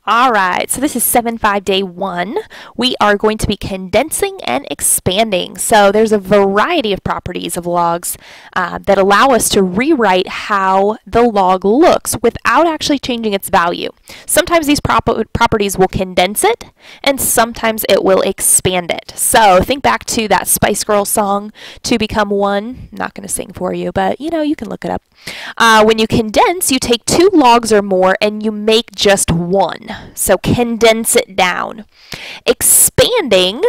All right, so this is 7.5 day 1. We are going to be condensing and expanding. So there's a variety of properties of logs that allow us to rewrite how the log looks without actually changing its value. Sometimes these properties will condense it, and sometimes it will expand it. So think back to that Spice Girls song, "To Become One." I'm not going to sing for you, but you can look it up. When you condense, you take 2 logs or more and you make just 1. So condense it down. Expanding,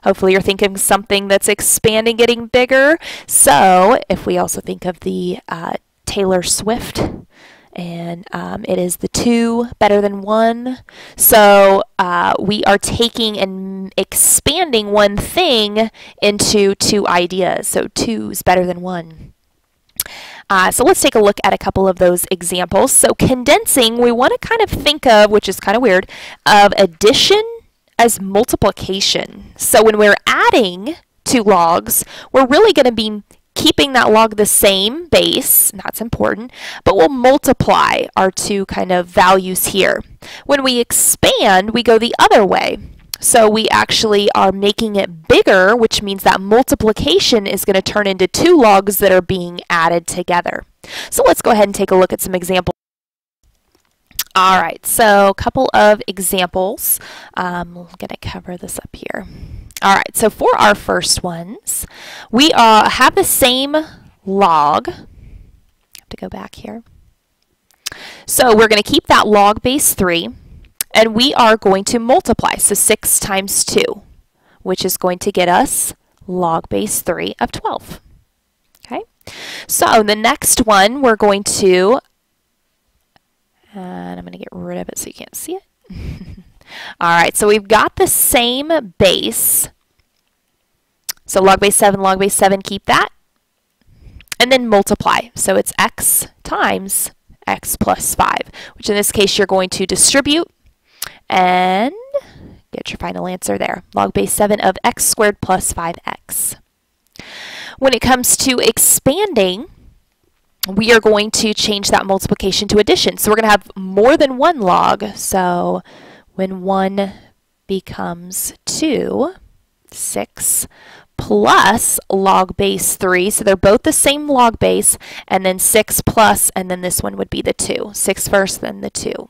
hopefully you're thinking something that's expanding, getting bigger. So if we also think of the Taylor Swift, and it is the 2 better than 1. So we are taking and expanding one thing into 2 ideas. So 2 is better than 1. So let's take a look at a couple of those examples. So condensing, we want to kind of think of, which is kind of weird, of addition as multiplication. So when we're adding 2 logs, we're really going to be keeping that log the same base, and that's important, but we'll multiply our 2 kind of values here. When we expand, we go the other way. So we actually are making it bigger, which means that multiplication is going to turn into 2 logs that are being added together. So let's go ahead and take a look at some examples. All right, so a couple of examples. I'm going to cover this up here. All right, so for our first ones, we have the same log. I have to go back here. So we're going to keep that log base 3. And we are going to multiply, so 6 times 2, which is going to get us log base 3 of 12. Okay, so the next one we're going to, and I'm going to get rid of it so you can't see it. All right, so we've got the same base. So log base 7, keep that. And then multiply, so it's x times x plus 5, which in this case you're going to distribute and get your final answer there. Log base 7 of x squared plus 5x. When it comes to expanding, we are going to change that multiplication to addition. So we're going to have more than 1 log. So when 1 becomes 2, 6 plus log base 3. So they're both the same log base, and then 6 plus, and then this one would be the 2. 6 first, then the 2.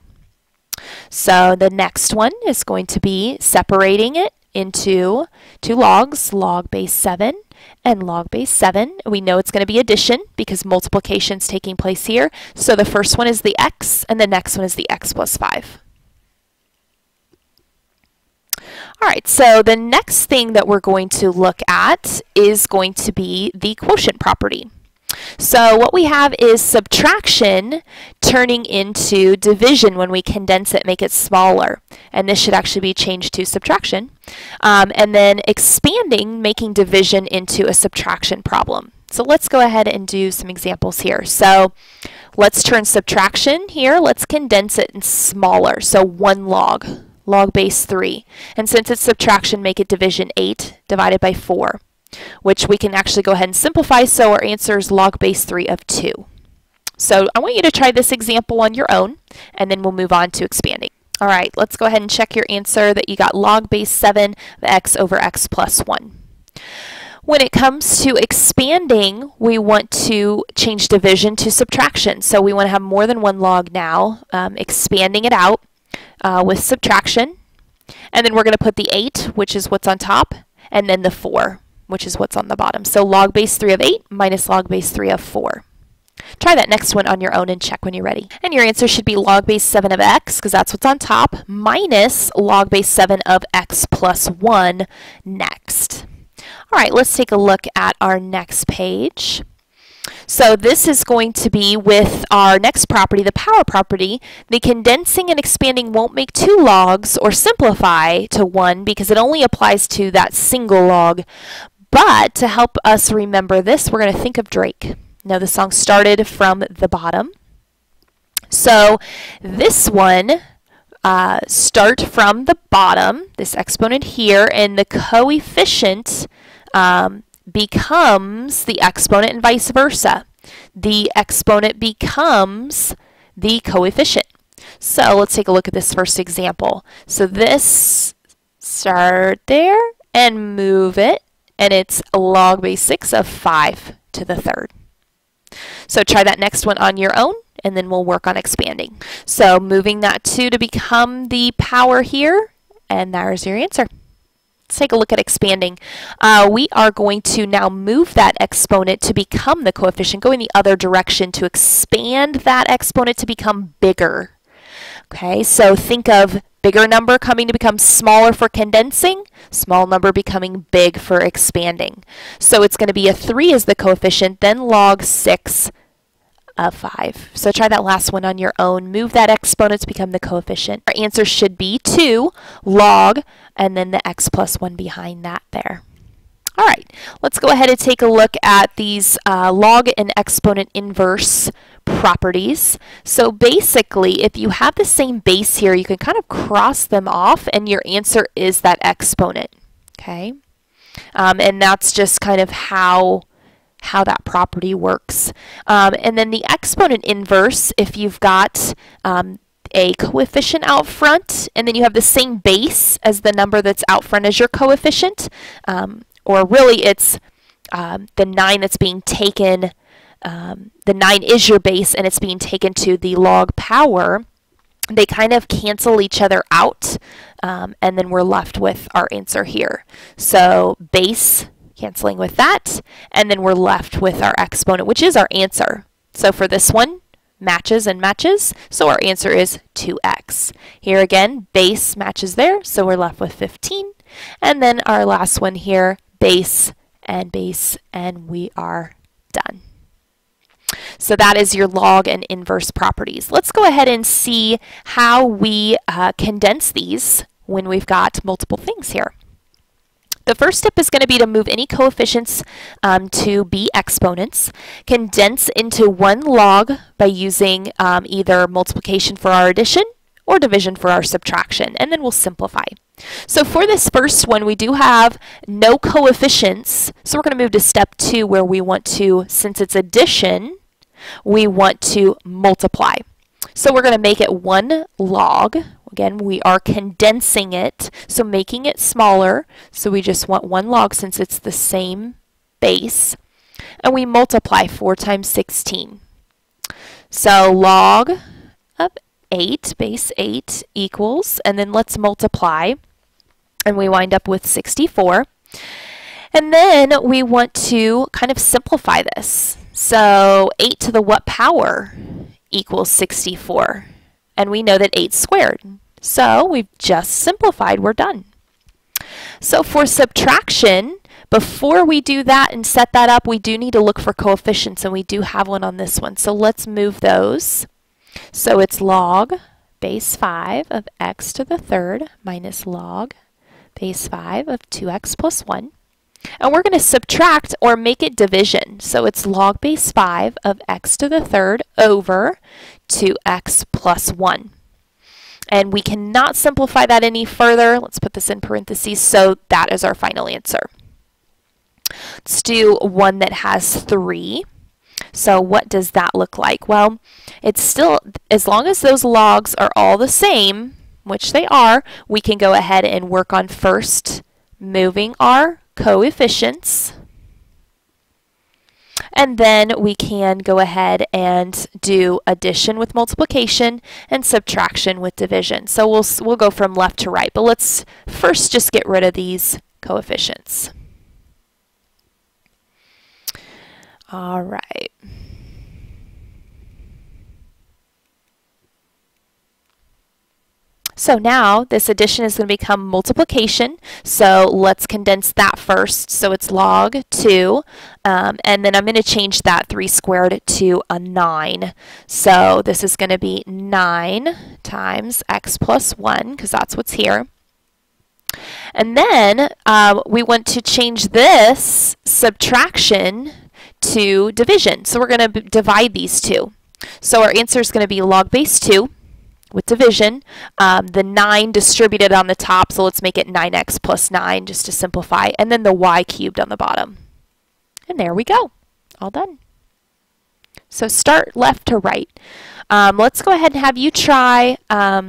So the next one is going to be separating it into 2 logs, log base 7 and log base 7. We know it's going to be addition because multiplication is taking place here. So the first one is the x and the next one is the x plus 5. All right, so the next thing that we're going to look at is going to be the quotient property. So what we have is subtraction turning into division when we condense it, make it smaller. And this should actually be changed to subtraction. And then expanding, making division into a subtraction problem. So let's go ahead and do some examples here. So let's turn subtraction here. Let's condense it in smaller. So 1 log, log base 3. And since it's subtraction, make it division 8 divided by 4. Which we can actually go ahead and simplify, so our answer is log base 3 of 2. So I want you to try this example on your own, and then we'll move on to expanding. All right, let's go ahead and check your answer that you got log base 7 of x over x plus 1. When it comes to expanding, we want to change division to subtraction. So we want to have more than 1 log now, expanding it out with subtraction. And then we're going to put the 8, which is what's on top, and then the 4. Which is what's on the bottom. So log base 3 of 8 minus log base 3 of 4. Try that next one on your own and check when you're ready. And your answer should be log base 7 of x, because that's what's on top, minus log base 7 of x plus 1 next. All right, let's take a look at our next page. So this is going to be with our next property, the power property. The condensing and expanding won't make 2 logs or simplify to 1 because it only applies to that single log. But to help us remember this, we're going to think of Drake. Now the song started from the bottom. So this one, start from the bottom, this exponent here, and the coefficient becomes the exponent and vice versa. The exponent becomes the coefficient. So let's take a look at this first example. So this, start there and move it, and it's log base 6 of 5 to the third. So try that next one on your own, and then we'll work on expanding. So moving that 2 to become the power here, and there's your answer. Let's take a look at expanding. We are going to now move that exponent to become the coefficient, go in the other direction to expand that exponent to become bigger. Okay, so think of bigger number coming to become smaller for condensing, small number becoming big for expanding. So it's going to be a 3 as the coefficient, then log 6 of 5. So try that last one on your own. Move that exponent to become the coefficient. Our answer should be 2 log, and then the x plus 1 behind that there. All right, let's go ahead and take a look at these log and exponent inverse properties. So basically, if you have the same base here, you can kind of cross them off, and your answer is that exponent. Okay, and that's just kind of how that property works. And then the exponent inverse, if you've got a coefficient out front, and then you have the same base as the number that's out front as your coefficient, or really it's the 9 that's being taken, the 9 is your base and it's being taken to the log power, they kind of cancel each other out, and then we're left with our answer here. So base canceling with that, and then we're left with our exponent, which is our answer. So for this one, matches and matches, so our answer is 2x. Here again, base matches there, so we're left with 15. And then our last one here, base, and we are done. So that is your log and inverse properties. Let's go ahead and see how we condense these when we've got multiple things here. The first step is going to be to move any coefficients to be exponents, condense into one log by using either multiplication for our addition or division for our subtraction, and then we'll simplify. So for this first one, we do have no coefficients, so we're going to move to step 2 where we want to, since it's addition, we want to multiply. So we're going to make it 1 log. Again, we are condensing it, so making it smaller. So we just want 1 log since it's the same base. And we multiply 4 times 16. So log of 8, base 8 equals, and then let's multiply, and we wind up with 64. And then we want to kind of simplify this. So 8 to the what power equals 64? And we know that 8 squared. So we've just simplified, we're done. So for subtraction, before we do that and set that up, we do need to look for coefficients, and we do have one on this one. So let's move those. So it's log base 5 of x to the third minus log base 5 of 2x plus 1. And we're going to subtract or make it division. So it's log base 5 of x to the third over 2x plus 1. And we cannot simplify that any further. Let's put this in parentheses. So that is our final answer. Let's do one that has 3. So what does that look like? Well, it's still, as long as those logs are all the same, which they are, we can go ahead and work on first moving our coefficients. And then we can go ahead and do addition with multiplication and subtraction with division. So we'll go from left to right, but let's first just get rid of these coefficients. All right. So now this addition is going to become multiplication. So let's condense that first. So it's log 2, and then I'm going to change that 3 squared to a 9. So this is going to be 9 times x plus 1, because that's what's here. And then we want to change this subtraction to division. So we're going to divide these two. So our answer is going to be log base 2 with division. The 9 distributed on the top, so let's make it 9x plus 9 just to simplify, and then the y cubed on the bottom. And there we go. All done. So start left to right. Let's go ahead and have you try, well,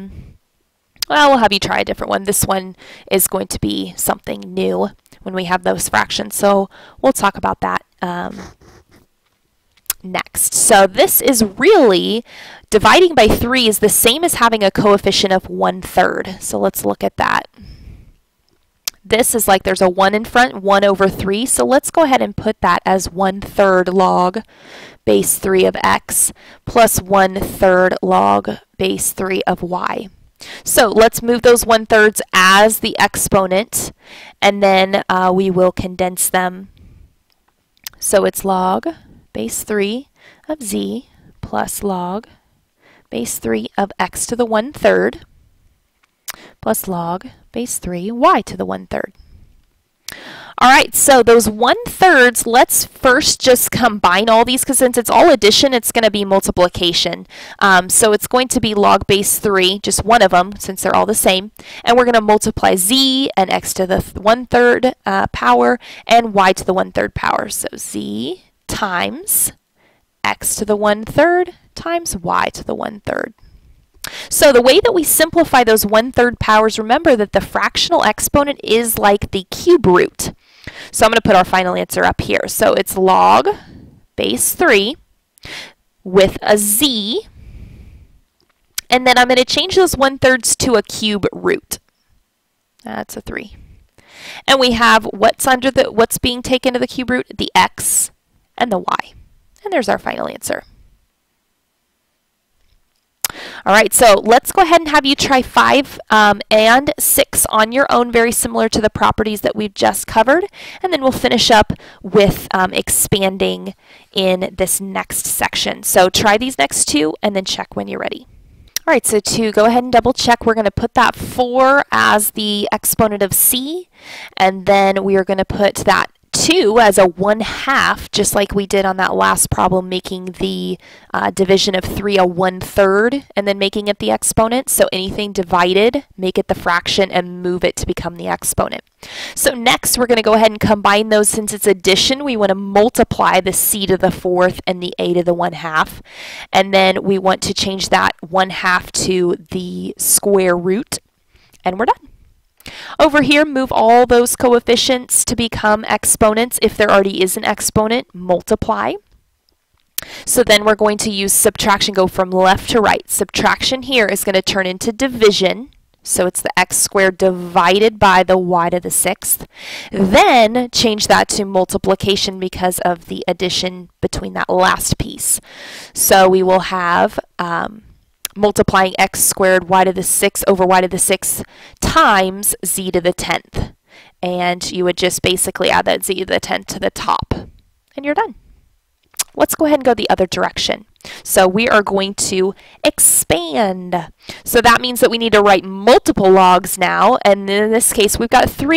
we'll have you try a different one. This one is going to be something new when we have those fractions. So we'll talk about that next. So this is really, dividing by 3 is the same as having a coefficient of 1/3. So let's look at that. This is like there's a 1 in front, 1 over 3. So let's go ahead and put that as 1/3 log base 3 of x plus 1/3 log base 3 of y. So let's move those 1/3 as the exponent, and then we will condense them. So it's log base 3 of z plus log base 3 of x to the 1/3 plus log base 3 y to the 1/3. All right, so those 1/3, let's first just combine all these, because since it's all addition, it's going to be multiplication. So it's going to be log base 3, just one of them, since they're all the same. And we're going to multiply z and x to the 1/3 power and y to the 1/3 power. So z times x to the 1/3 times y to the 1/3. So the way that we simplify those 1/3 powers, remember that the fractional exponent is like the cube root. So I'm going to put our final answer up here. So it's log base 3 with a z, and then I'm going to change those 1/3 to a cube root. That's a 3. And we have what's being taken to the cube root? The x and the y. And there's our final answer. All right, so let's go ahead and have you try 5 and 6 on your own, very similar to the properties that we've just covered, and then we'll finish up with expanding in this next section. So try these next two and then check when you're ready. All right, so to go ahead and double check, we're going to put that 4 as the exponent of c, and then we are going to put that 2 as a 1/2, just like we did on that last problem, making the division of 3 a 1/3 and then making it the exponent. So anything divided, make it the fraction and move it to become the exponent. So next we're going to go ahead and combine those. Since it's addition, we want to multiply the c to the 4th and the a to the 1/2, and then we want to change that 1/2 to the square root, and we're done. Over here, move all those coefficients to become exponents. If there already is an exponent, multiply. So then we're going to use subtraction, go from left to right. Subtraction here is going to turn into division. So it's the x squared divided by the y to the 6th. Then change that to multiplication because of the addition between that last piece. So we will have multiplying x squared y to the 6th over y to the 6th times z to the 10th. And you would just basically add that z to the 10th to the top. And you're done. Let's go ahead and go the other direction. So we are going to expand. So that means that we need to write multiple logs now. And in this case, we've got 4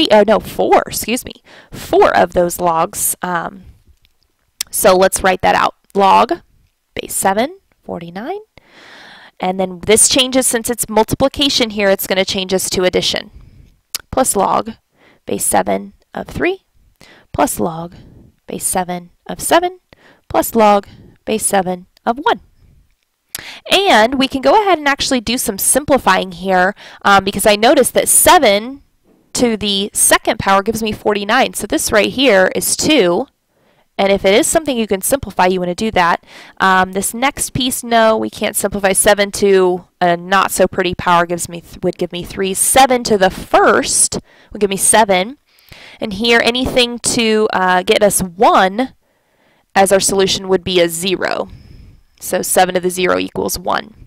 of those logs. So let's write that out. Log base 7, 49. And then this changes, since it's multiplication here, it's going to change us to addition. Plus log base 7 of 3, plus log base 7 of 7, plus log base 7 of 1. And we can go ahead and actually do some simplifying here because I noticed that 7 to the 2nd power gives me 49. So this right here is 2. And if it is something you can simplify, you want to do that. This next piece, no, we can't simplify. 7 to a not so pretty power would give me 3. 7 to the 1st would give me 7. And here, anything to get us 1 as our solution would be a 0. So 7 to the 0 equals 1.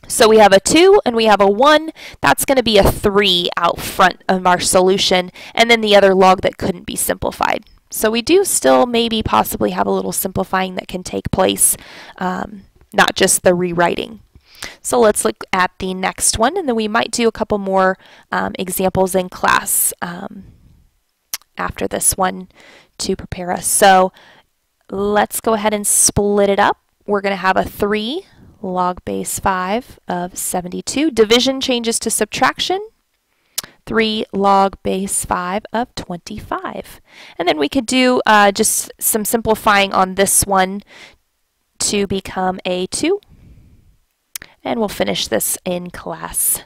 So we have a 2 and we have a 1. That's going to be a 3 out front of our solution, and then the other log that couldn't be simplified. So we do still maybe possibly have a little simplifying that can take place, not just the rewriting. So let's look at the next one, and then we might do a couple more examples in class after this one to prepare us. So let's go ahead and split it up. We're going to have a 3 log base 5 of 72. Division changes to subtraction. 3 log base 5 of 25. And then we could do just some simplifying on this one to become a 2. And we'll finish this in class.